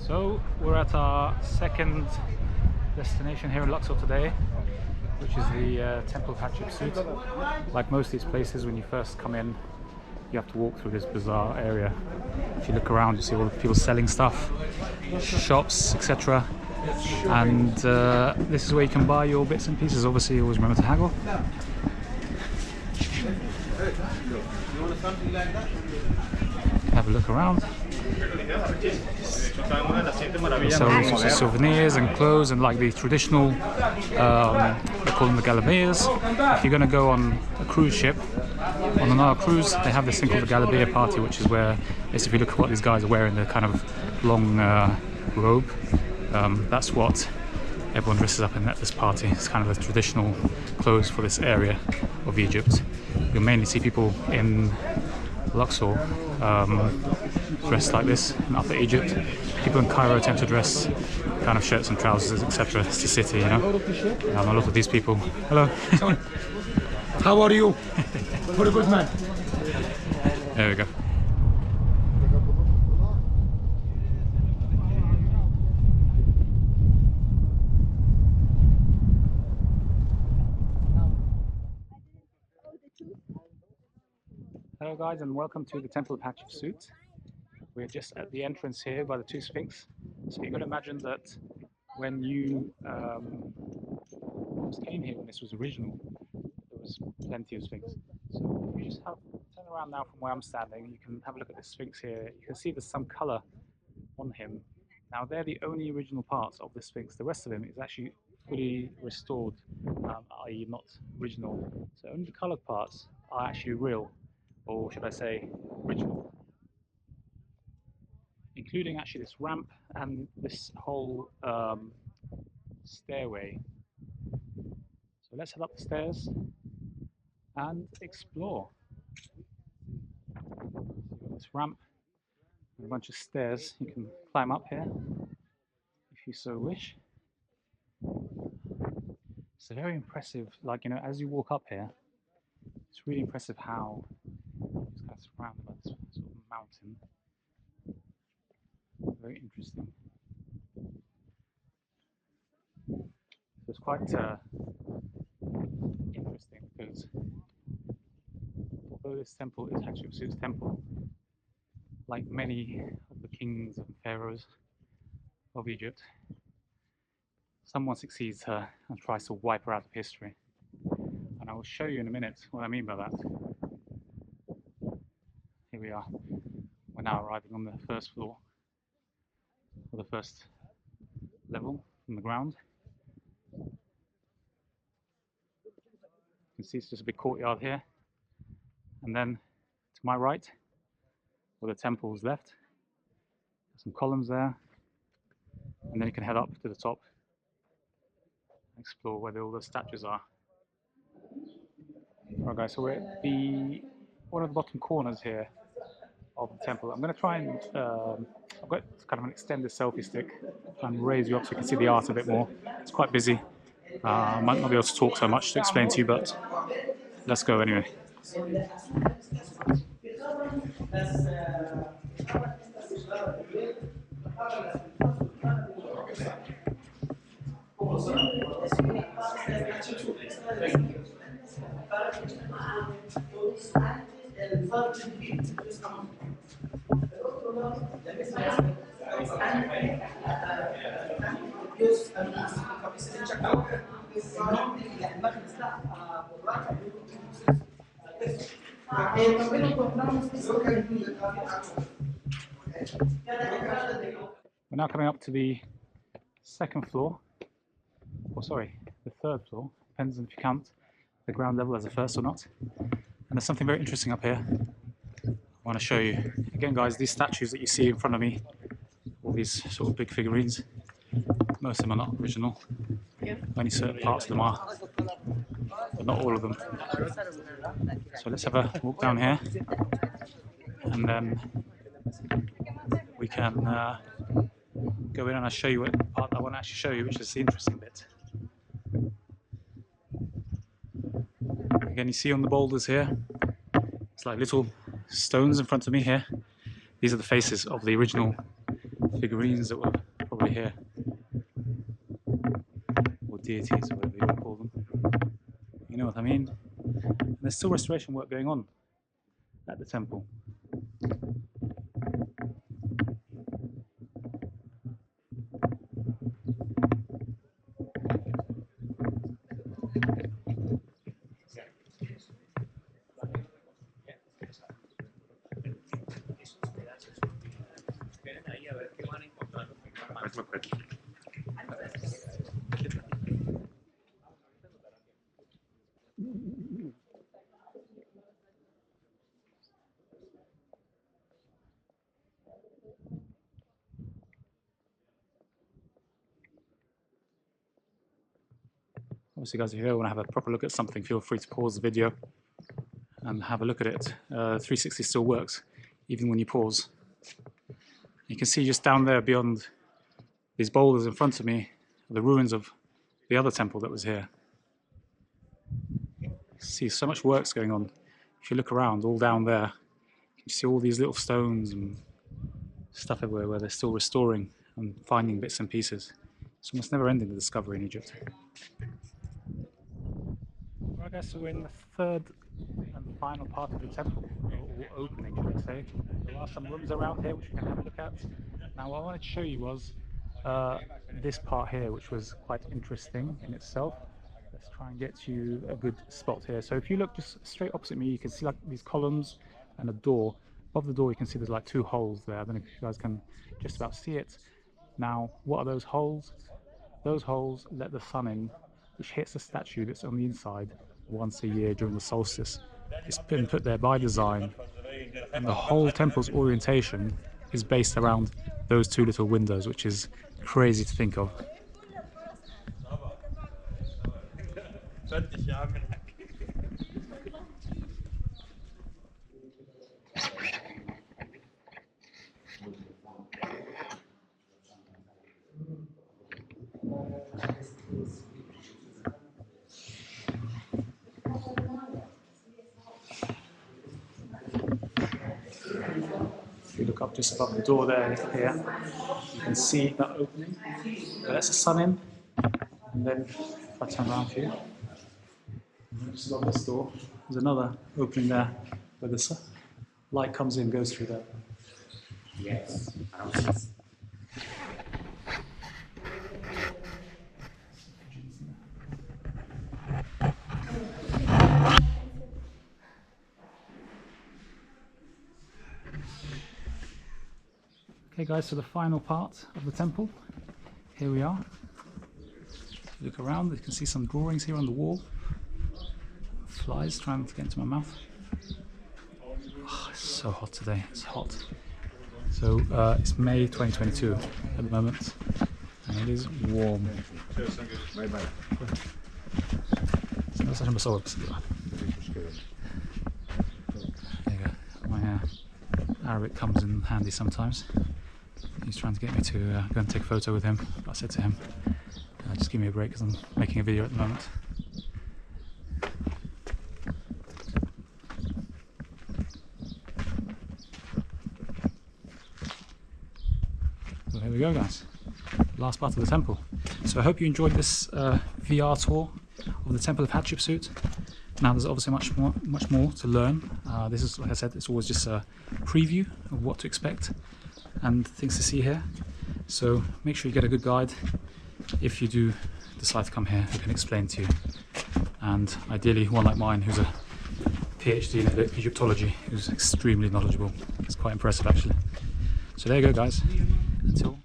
So we're at our second destination here in Luxor today, which is the Temple of Hatshepsut. Like most of these places, when you first come in, you have to walk through this bizarre area. If you look around, you see all the people selling stuff, shops, etc. And this is where you can buy your bits and pieces. Obviously, you always remember to haggle. Have a look around. So souvenirs and clothes and like the traditional, they call them the galabeas. If you're going to go on a cruise ship, on an Nile cruise, they have this thing called the galabea party, which is where, if you look at what these guys are wearing, the kind of long robe. That's what everyone dresses up in at this party. It's kind of the traditional clothes for this area of Egypt. You'll mainly see people in Luxor dressed like this in Upper Egypt. People in Cairo tend to dress kind of shirts and trousers, etc. It's the city, you know. A lot of these people. Hello. How are you? Very good, man. There we go. Hello guys, and welcome to the Temple of Hatshepsut. We're just at the entrance here by the two Sphinx. So you've got to imagine that when you came here, when this was original, there was plenty of Sphinx. So if you just turn around now from where I'm standing, you can have a look at this Sphinx here. You can see there's some colour on him. Now they're the only original parts of the Sphinx. The rest of him is actually fully restored, i.e. not original. So only the coloured parts are actually real. Or should I say original, including actually this ramp and this whole stairway. So let's head up the stairs and explore. This ramp and a bunch of stairs you can climb up here if you so wish. It's very impressive, like, you know, as you walk up here, it's really impressive how it's kind of surrounded by this sort of mountain. Very interesting. So it's quite interesting because although this temple is Hatshepsut's temple, like many of the kings and pharaohs of Egypt, someone succeeds her and tries to wipe her out of history. And I will show you in a minute what I mean by that. Here we are. We're now arriving on the first floor, or the first level from the ground. You can see it's just a big courtyard here. And then to my right, where the temple is left, some columns there. And then you can head up to the top and explore where all the statues are. Alright guys, so we're at one of the bottom corners here of the temple. I'm going to try and I've got kind of an extended selfie stick and raise you up so you can see the art a bit more. It's quite busy. I might not be able to talk so much to explain to you, but let's go anyway. We're now coming up to the second floor, or sorry, the third floor. Depends on if you count the ground level as a first or not. And there's something very interesting up here I want to show you. Again guys, these statues that you see in front of me, all these sort of big figurines, most of them are not original. Only certain parts of them are, but not all of them. So let's have a walk down here, and then we can go in and I'll show you what part I want to actually show you, which is the interesting bit. Again, you see on the boulders here, it's like little stones in front of me here. These are the faces of the original figurines that were probably here, or deities, or whatever you want to call them. You know what I mean? And there's still restoration work going on at the temple. Obviously, guys, if you ever want to have a proper look at something, feel free to pause the video and have a look at it. 360 still works, even when you pause. You can see just down there beyond these boulders in front of me, the ruins of the other temple that was here. See, so much work's going on. If you look around, all down there, you can see all these little stones and stuff everywhere where they're still restoring and finding bits and pieces. It's almost never ending, the discovery in Egypt. Right guys, so we're in the third and final part of the temple, or opening should I say. There are some rooms around here which you can have a look at. Now what I wanted to show you was this part here, which was quite interesting in itself. Let's try and get you a good spot here. So if you look just straight opposite me, you can see like these columns and a door. Above the door you can see there's like two holes there. I don't know if you guys can just about see it. Now what are those holes? Those holes let the sun in, which hits the statue that's on the inside once a year during the solstice. It's been put there by design, and the whole temple's orientation is based around those two little windows, which is crazy to think of. If you look up just above the door there, here, you can see that opening. That lets the sun in, and then if I turn around for you, just above this door, there's another opening there where the light comes in, goes through there. Yes. Okay guys, so the final part of the temple, here we are. If you look around, you can see some drawings here on the wall. Flies trying to get into my mouth. Oh, it's so hot today, it's hot. So it's May 2022 at the moment, and it is warm. There you go. My Arabic comes in handy sometimes. He's trying to get me to go and take a photo with him. But I said to him, just give me a break because I'm making a video at the moment. So here we go guys, last part of the temple. So I hope you enjoyed this VR tour of the Temple of Hatshepsut. Now there's obviously much more to learn. This is, like I said, it's always just a preview of what to expect and things to see here. So make sure you get a good guide if you do decide to come here who can explain to you. And ideally one like mine who's a PhD in Egyptology, who's extremely knowledgeable. It's quite impressive actually. So there you go guys. Until